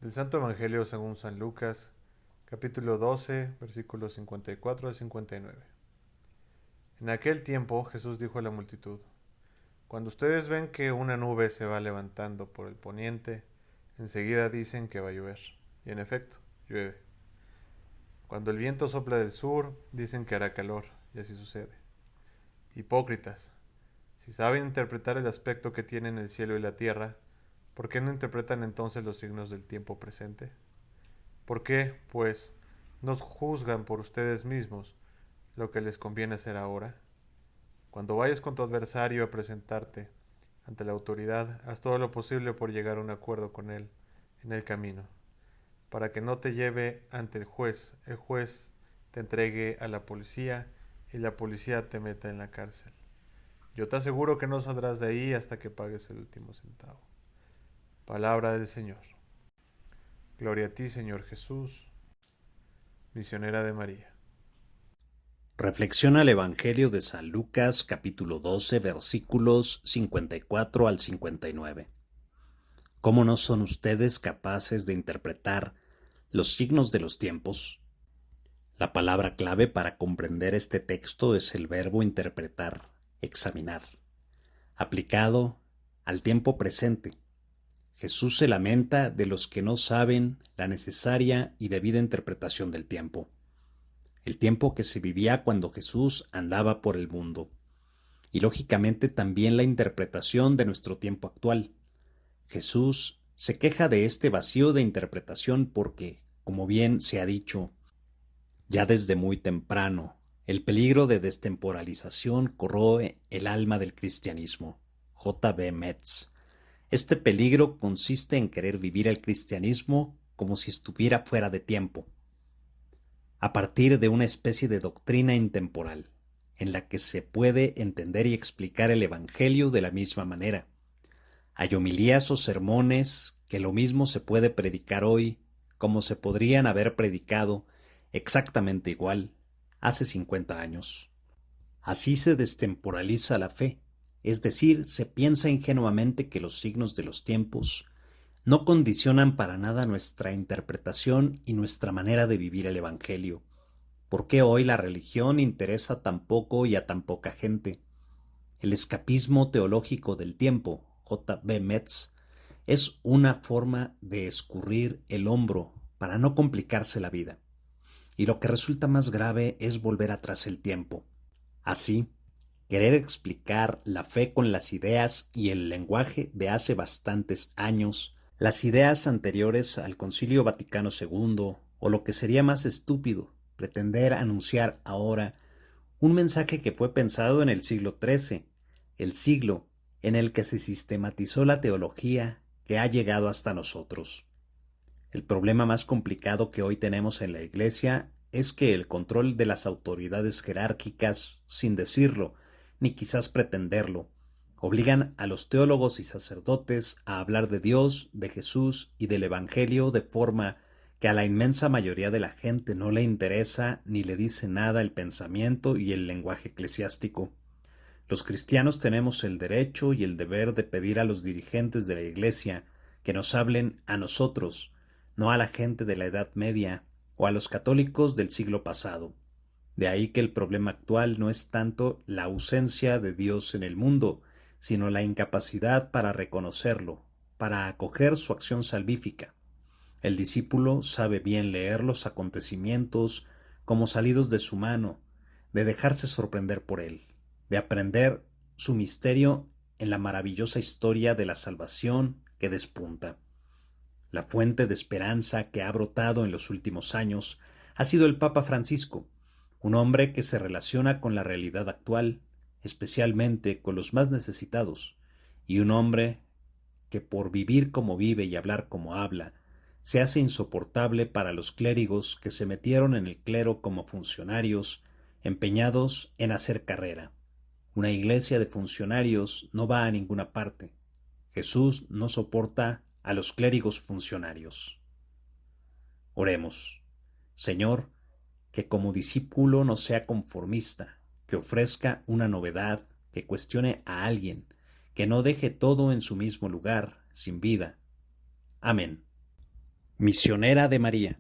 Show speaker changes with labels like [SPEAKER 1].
[SPEAKER 1] Del Santo Evangelio según San Lucas, capítulo 12, versículos 54 al 59. En aquel tiempo Jesús dijo a la multitud: Cuando ustedes ven que una nube se va levantando por el poniente, enseguida dicen que va a llover. Y en efecto, llueve. Cuando el viento sopla del sur, dicen que hará calor, y así sucede. Hipócritas, si saben interpretar el aspecto que tienen el cielo y la tierra, ¿por qué no interpretan entonces los signos del tiempo presente? ¿Por qué, pues, no juzgan por ustedes mismos lo que les conviene hacer ahora? Cuando vayas con tu adversario a presentarte ante la autoridad, haz todo lo posible por llegar a un acuerdo con él en el camino, para que no te lleve ante el juez te entregue a la policía y la policía te meta en la cárcel. Yo te aseguro que no saldrás de ahí hasta que pagues el último centavo. Palabra del Señor. Gloria a ti, Señor Jesús, misionera de María.
[SPEAKER 2] Reflexiona el Evangelio de San Lucas, capítulo 12, versículos 54 al 59. ¿Cómo no son ustedes capaces de interpretar los signos de los tiempos? La palabra clave para comprender este texto es el verbo interpretar, examinar, aplicado al tiempo presente. Jesús se lamenta de los que no saben la necesaria y debida interpretación del tiempo, el tiempo que se vivía cuando Jesús andaba por el mundo, y lógicamente también la interpretación de nuestro tiempo actual. Jesús se queja de este vacío de interpretación porque, como bien se ha dicho, ya desde muy temprano, el peligro de destemporalización corroe el alma del cristianismo. J. B. Metz. Este peligro consiste en querer vivir el cristianismo como si estuviera fuera de tiempo, a partir de una especie de doctrina intemporal, en la que se puede entender y explicar el Evangelio de la misma manera. Hay homilías o sermones que lo mismo se puede predicar hoy como se podrían haber predicado exactamente igual hace 50 años. Así se destemporaliza la fe, es decir, se piensa ingenuamente que los signos de los tiempos no condicionan para nada nuestra interpretación y nuestra manera de vivir el Evangelio. ¿Por qué hoy la religión interesa tan poco y a tan poca gente? El escapismo teológico del tiempo, J. B. Metz, es una forma de escurrir el hombro para no complicarse la vida. Y lo que resulta más grave es volver atrás el tiempo. Así, querer explicar la fe con las ideas y el lenguaje de hace bastantes años, las ideas anteriores al Concilio Vaticano II, o lo que sería más estúpido, pretender anunciar ahora un mensaje que fue pensado en el siglo XIII, el siglo en el que se sistematizó la teología que ha llegado hasta nosotros. El problema más complicado que hoy tenemos en la Iglesia es que el control de las autoridades jerárquicas, sin decirlo, ni quizás pretenderlo, obligan a los teólogos y sacerdotes a hablar de Dios, de Jesús y del Evangelio de forma que a la inmensa mayoría de la gente no le interesa ni le dice nada el pensamiento y el lenguaje eclesiástico. Los cristianos tenemos el derecho y el deber de pedir a los dirigentes de la Iglesia que nos hablen a nosotros, no a la gente de la Edad Media o a los católicos del siglo pasado. De ahí que el problema actual no es tanto la ausencia de Dios en el mundo, sino la incapacidad para reconocerlo, para acoger su acción salvífica. El discípulo sabe bien leer los acontecimientos como salidos de su mano, de dejarse sorprender por él, de aprender su misterio en la maravillosa historia de la salvación que despunta. La fuente de esperanza que ha brotado en los últimos años ha sido el Papa Francisco, un hombre que se relaciona con la realidad actual, especialmente con los más necesitados, y un hombre que por vivir como vive y hablar como habla, se hace insoportable para los clérigos que se metieron en el clero como funcionarios, empeñados en hacer carrera. Una iglesia de funcionarios no va a ninguna parte. Jesús no soporta a los clérigos funcionarios. Oremos. Señor, que como discípulo no sea conformista, que ofrezca una novedad, que cuestione a alguien, que no deje todo en su mismo lugar, sin vida. Amén. Misionera de María.